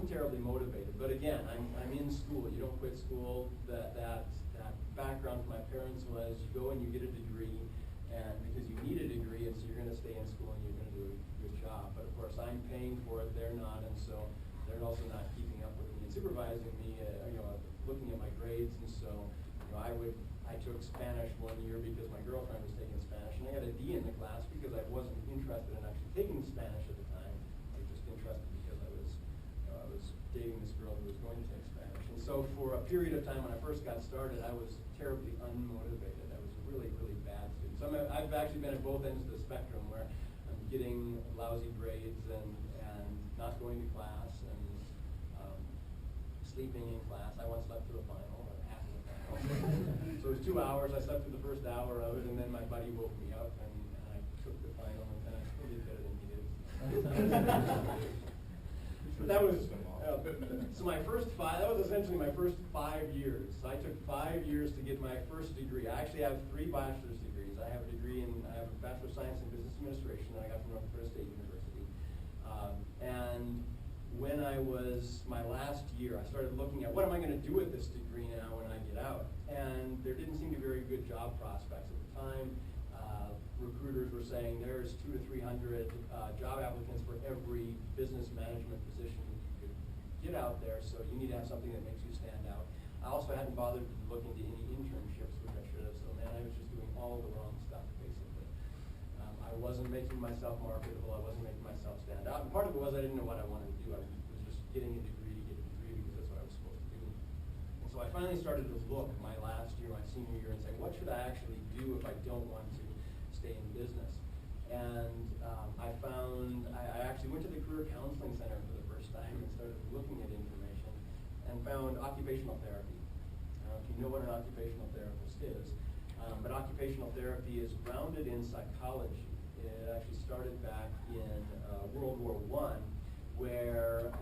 wasn't terribly motivated. But again, I'm in school. You don't quit school. That background from my parents was you go and you get a degree, and because you need a degree, and so you're going to stay in school and you're going to do a good job. But of course, I'm paying for it; they're not, and so they're also not keeping up with me and supervising me. Looking at my grades, and so I took Spanish one year because my girlfriend was taking Spanish, and I got a D in the class because I wasn't interested in actually taking Spanish at the time. I was just interested because I was dating this girl who was going to take Spanish. And so for a period of time when I first got started, I was terribly unmotivated. I was a really, really bad student. So I've actually been at both ends of the spectrum where I'm getting lousy grades and not going to class and sleeping in class. I once slept through a final, or half of the final. So it was 2 hours. I slept through the first hour of it, and then my buddy woke me up, and I took the final, and I still did better than he did. But that was so that was essentially my first 5 years. So I took 5 years to get my first degree. I actually have 3 bachelor's degrees. I have a Bachelor of Science in Business Administration that I got from North Dakota State University. And when I was my last year, I started looking at what am I going to do with this degree now when I get out. And there didn't seem to be very good job prospects at the time. Recruiters were saying there's 200 to 300 job applicants for every business management position you could get out there, so you need to have something that makes you stand out. I also hadn't bothered to look into any internships, which I should have, so man, I was just doing all the wrong stuff, basically. I wasn't making myself marketable, I wasn't making myself stand out, and part of it was I didn't know what I wanted to do. I was just getting a degree to get a degree because that's what I was supposed to do. And so I finally started to look my last year, my senior year, and say, what should I actually do if I don't want to stay in business? And I actually went to the Career Counseling Center for the first time and started looking at information and found occupational therapy. I don't know if you know what an occupational therapist is, but occupational therapy is grounded in psychology. It actually started back in World War I, where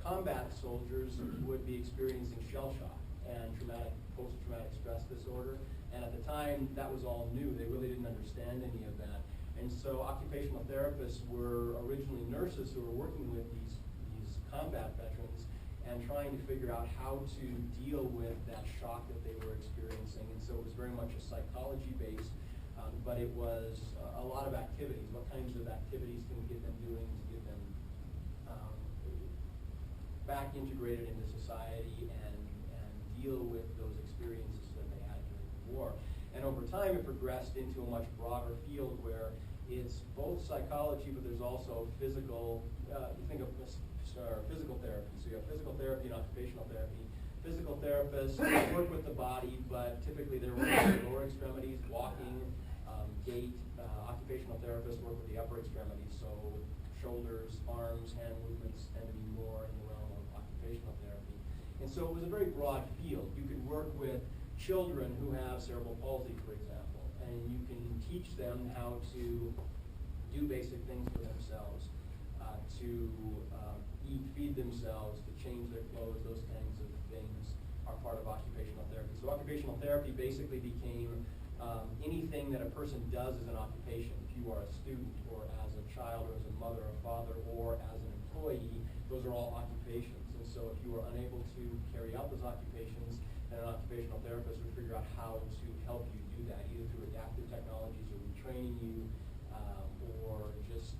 combat soldiers would be experiencing shell shock and post-traumatic stress disorder. And at the time, that was all new. They really didn't understand any of that. And so occupational therapists were originally nurses who were working with these combat veterans and trying to figure out how to deal with that shock that they were experiencing. And so it was very much a psychology-based, but it was a lot of activities. What kinds of activities can we get them doing to get them back integrated into society and deal with those experiences that they had during the war. And over time, it progressed into a much broader field where it's both psychology, but there's also physical. You think of physical therapy. So you have physical therapy and occupational therapy. Physical therapists work with the body, but typically they're working with the lower extremities, walking, gait. Occupational therapists work with the upper extremities, so shoulders, arms, hand movements tend to be more in the realm of occupational therapy. And so it was a very broad field. You could work with children who have cerebral palsy, for example, and you can teach them how to do basic things for themselves, to eat, feed themselves, to change their clothes. Those kinds of things are part of occupational therapy. So occupational therapy basically became anything that a person does as an occupation. If you are a student, or as a child, or as a mother or father, or as an employee, those are all occupations. And so if you were unable to carry out those occupations, then an occupational therapist would figure out how to help you do that, either through adaptive technologies or retraining you, or just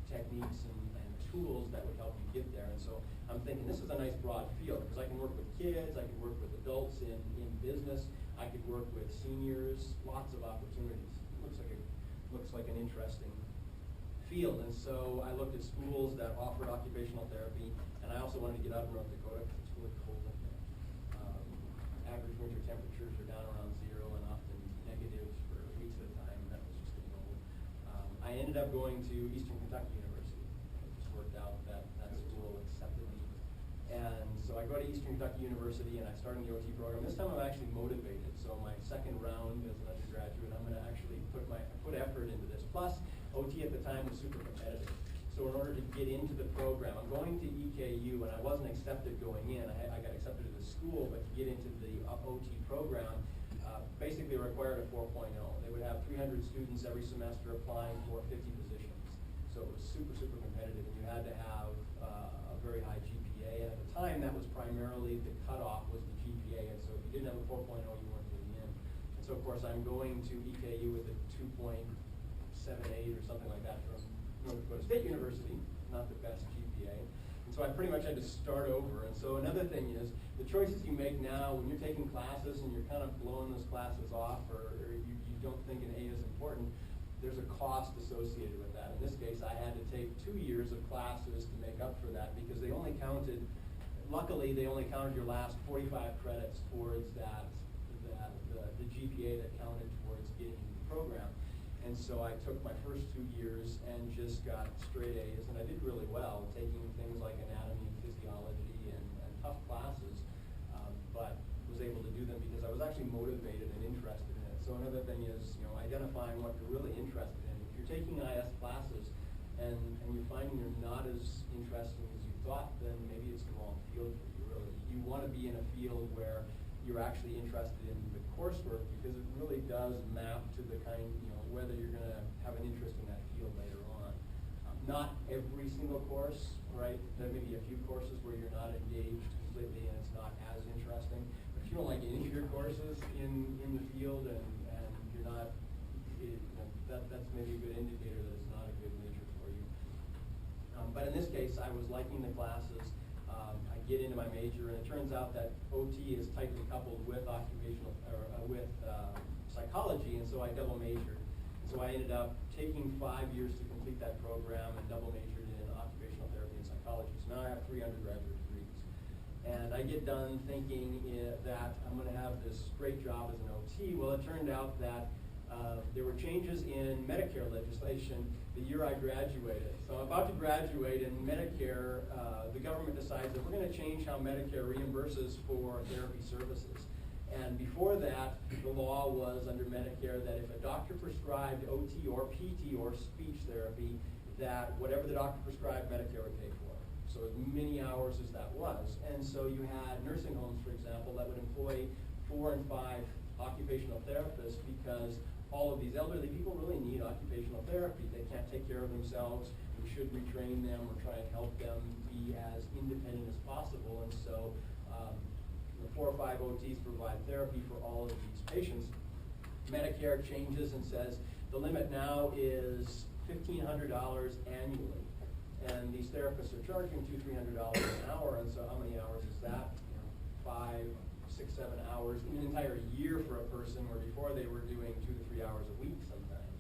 techniques and tools that would help you get there. And so I'm thinking this is a nice broad field because I can work with kids, I can work with adults in business, I could work with seniors, lots of opportunities. Looks like an interesting field. And so I looked at schools that offered occupational therapy, and I also wanted to get out of North Dakota because it's really cold up there. Average winter temperatures are down around 0 and often negative for weeks at a time, and that was just getting old. I ended up going to Eastern Kentucky University. It just worked out that school accepted me. And so I go to Eastern Kentucky University and I start in the OT program. This time I'm actually motivated. So my second round as an undergraduate, I'm going to actually put effort into this. Plus, OT at the time was super competitive. So in order to get into the program, I'm going to EKU, and I wasn't accepted going in. I got accepted to the school, but to get into the OT program, basically required a 4.0. They would have 300 students every semester applying for 50 positions. So it was super, super competitive, and you had to have a very high GPA. And at the time, that was primarily the cutoff was the GPA, and so if you didn't have a 4.0, you weren't getting in. And so, of course, I'm going to EKU with a 2.78 or something like that from North Dakota State University, not the best GPA. And so I pretty much had to start over. And so another thing is, the choices you make now when you're taking classes and you're kind of blowing those classes off, or you don't think an A is important, there's a cost associated with that. In this case, I had to take 2 years of classes to make up for that because they only counted, luckily they only counted your last 45 credits towards the GPA that counted towards getting into the program. And so I took my first 2 years and just got straight A's, and I did really well, taking things like anatomy and physiology and tough classes, but was able to do them because I was actually motivated and interested in it. So another thing is, identifying what you're really interested in. If you're taking IS classes and you're finding you're not as interesting as you thought, then maybe it's the wrong field for you, really. You want to be in a field where you're actually interested in the coursework because it really does map to the kind, whether you're going to have an interest in that field later on. Not every single course, right? There may be a few courses where you're not engaged completely and it's not as interesting. But if you don't like any of your courses in the field and you're not, that's maybe a good indicator that it's not a good major for you. But in this case, I was liking the classes. I get into my major, and it turns out that OT is tightly coupled with psychology, and so I double majored. And so I ended up taking 5 years to complete that program and double majored in occupational therapy and psychology. So now I have 3 undergraduate degrees. And I get done thinking that I'm going to have this great job as an OT. Well, it turned out that there were changes in Medicare legislation the year I graduated. So I'm about to graduate, and Medicare, the government decides that we're going to change how Medicare reimburses for therapy services. And before that, the law was under Medicare that if a doctor prescribed OT or PT or speech therapy, that whatever the doctor prescribed, Medicare would pay for. So as many hours as that was. And so you had nursing homes, for example, that would employ 4 and 5 occupational therapists because all of these elderly people really need occupational therapy. They can't take care of themselves. We should retrain them or try and help them be as independent as possible. And so the 4 or 5 OTs provide therapy for all of these patients. Medicare changes and says the limit now is $1,500 annually. And these therapists are charging $200-300 an hour. And so how many hours is that? 5, 6, 7 hours in an entire year for a person, where before they were doing 2 to 3 hours a week sometimes.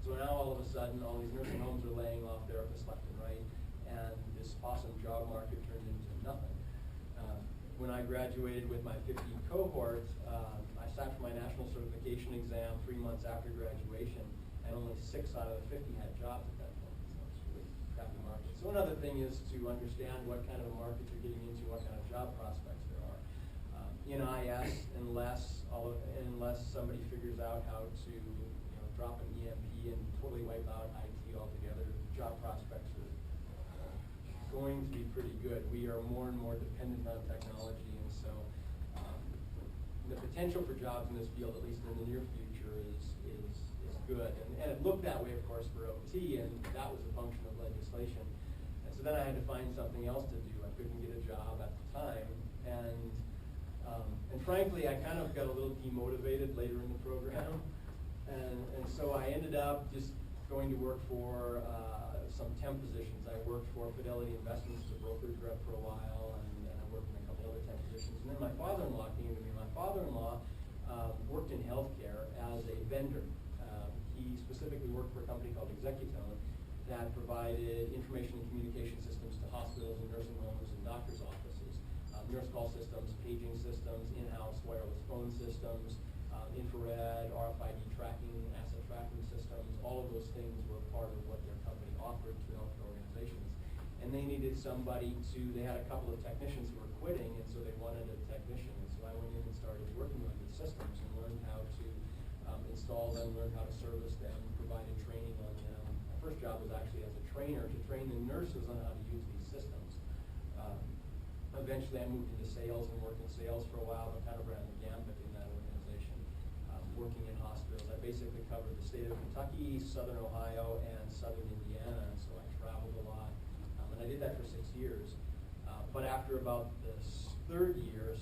So now all of a sudden, all these nursing homes are laying off therapists left and right, and this awesome job market turned into nothing. When I graduated with my 50 cohort, I sat for my national certification exam 3 months after graduation, and only 6 out of the 50 had jobs at that point. So it's a really crappy market. So another thing is to understand what kind of a market you're getting into, what kind of job prospects there are. In IS, unless somebody figures out how to drop an EMP and totally wipe out IT altogether, job prospects are going to be pretty good. We are more and more dependent on technology, and so the potential for jobs in this field, at least in the near future, is good. And it looked that way, of course, for OT, and that was a function of legislation. And so then I had to find something else to do. I couldn't get a job at the time, and frankly, I kind of got a little demotivated later in the program, and so I ended up just going to work for some temp positions. I worked for Fidelity Investments as a brokerage rep for a while, and I worked in a couple other temp positions. And then my father-in-law came to me. My father-in-law worked in healthcare as a vendor. He specifically worked for a company called Executone that provided information and communication systems to hospitals and nursing homes and doctors' offices. Nurse call systems, paging systems, in-house wireless phone systems, infrared, RFID tracking, asset tracking systems. All of those things were part of what their company offered to healthcare organizations. And they needed somebody they had a couple of technicians who were quitting, and so they wanted a technician. And so I went in and started working on these systems and learned how to install them, learned how to service them, provided training on them. My first job was actually as a trainer to train the nurses on how to use these systems. Eventually I moved into sales and worked in sales for a while, but kind of ran the gambit in that organization. Working in hospitals, I basically covered the state of Kentucky, southern Ohio, and southern Indiana, and so I and I did that for 6 years. But after about the third year,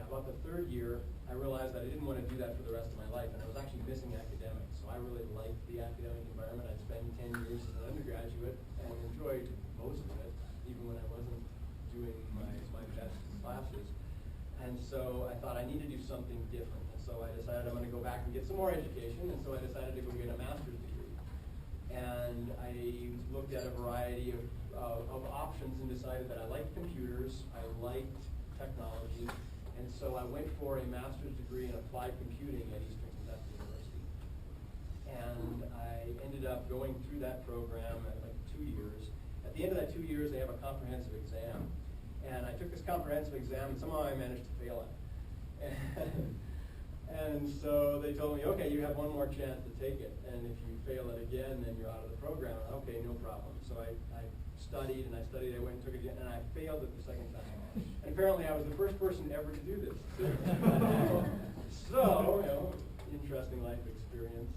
about the third year, I realized that I didn't want to do that for the rest of my life, and I was actually missing academics. So I really liked the academic environment. I'd spent 10 years as an undergraduate and enjoyed most of it, even when I wasn't doing my best classes. And so I thought I need to do something different. And so I decided I'm going to go back and get some more education, and so I decided to go get a master's degree. And I looked at a variety of options and decided that I liked computers, I liked technology, and so I went for a master's degree in applied computing at Eastern Kentucky University. And I ended up going through that program at like 2 years. At the end of that 2 years, they have a comprehensive exam. And I took this comprehensive exam, and somehow I managed to fail it. And so they told me, okay, you have one more chance to take it, and if you fail it again, then you're out of the program. Okay, no problem. So I studied, and I went and took it again, and I failed it the second time. And apparently I was the first person ever to do this. So, interesting life experience.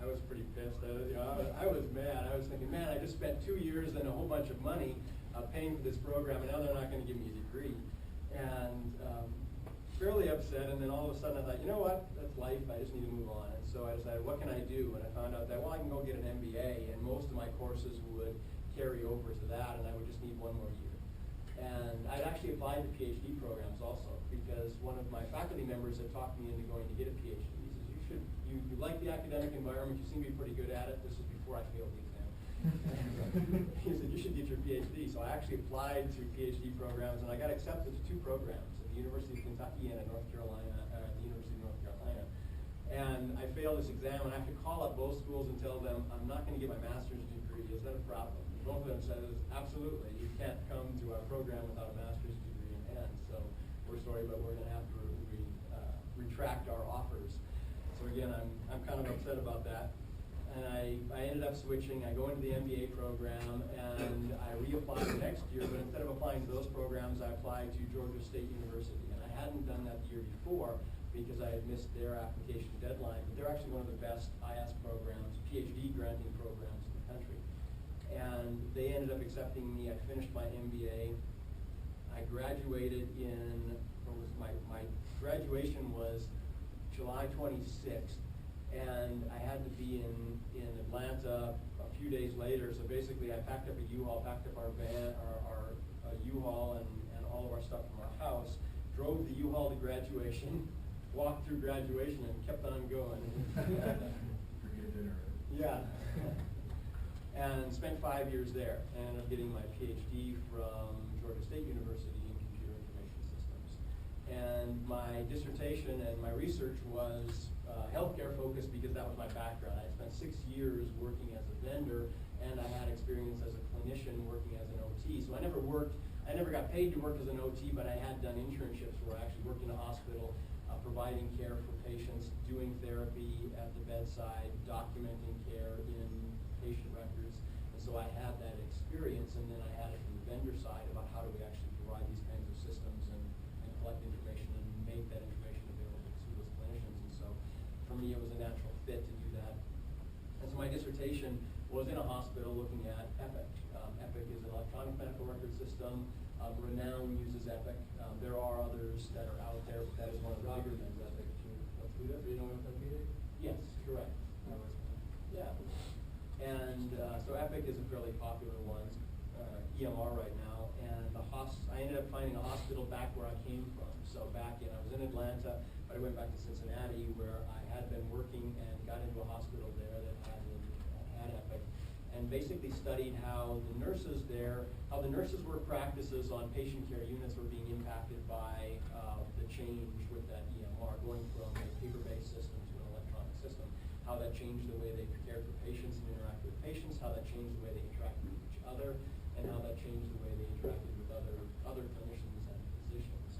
I was pretty pissed. I was mad. I was thinking, man, I just spent 2 years and a whole bunch of money paying for this program, and now they're not going to give me a degree. And fairly upset, and then all of a sudden I thought, you know what, that's life, I just need to move on. And so I decided, what can I do? And I found out that, well, I can go get an MBA, and most of my courses would carry over to that, and I would just need one more year. And I'd actually applied to PhD programs also, because one of my faculty members had talked me into going to get a PhD. He says, you like the academic environment, you seem to be pretty good at it. This was before I failed the exam. He said, you should get your PhD. So I actually applied to PhD programs, and I got accepted to 2 programs at the University of Kentucky and at the University of North Carolina. And I failed this exam, and I have to call up both schools and tell them, I'm not going to get my master's degree. Is that a problem? Both of them said, absolutely. You can't come to our program without a master's degree in hand. So we're sorry, but we're going to have to retract our offers. So again, I'm kind of upset about that. And I ended up switching. I go into the MBA program, and I reapplied the next year, but instead of applying to those programs, I applied to Georgia State University. And I hadn't done that the year before because I had missed their application deadline, but they're actually one of the best IS programs, PhD granting programs in the country. And they ended up accepting me. I finished my MBA. I graduated my graduation was July 26th. And I had to be in Atlanta a few days later. So basically, I packed up a U-Haul, packed up our van, our U-Haul, and all of our stuff from our house. Drove the U-Haul to graduation, walked through graduation, and kept on going. Forget dinner. Yeah. And spent 5 years there, and ended up getting my PhD from Georgia State University in computer information systems. And my dissertation and my research was healthcare focused because that was my background. I spent 6 years working as a vendor, and I had experience as a clinician working as an OT. So I never got paid to work as an OT, but I had done internships where I actually worked in a hospital, providing care for patients, doing therapy at the bedside, documenting care in patient records. And so I had that experience, and then I had it from the vendor side about how do we actually provide these kinds of systems and collect information and make that information available to those clinicians. And so for me, it was a natural fit to do that. And so my dissertation was in a hospital looking at Epic. Epic is an electronic medical record system. Renown uses Epic. There are others that are out there, but that is one of the bigger ones. Epic. Do you know what Epic? Yes, correct. Yeah. And so Epic is a fairly popular one, EMR right now. And I ended up finding a hospital back where I came from. So I was in Atlanta, but I went back to Cincinnati where I had been working and got into a hospital there that had Epic. And basically studied how the nurses' work practices on patient care units were being impacted by the change with that EMR, going from a paper-based system to an electronic system, how that changed the way they cared for patients and interacted with patients, how that changed the way they interacted with each other, and how that changed the way they interacted with other clinicians and physicians.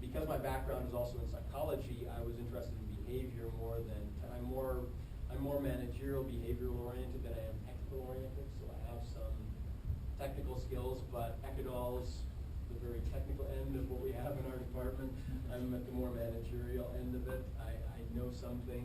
Because my background is also in psychology, I was interested in behavior more than, I'm more managerial, behavioral oriented than I am technical oriented, so I have some technical skills, but ECHODAL's the very technical end of what we have in our department. I'm at the more managerial end of it. I know some things.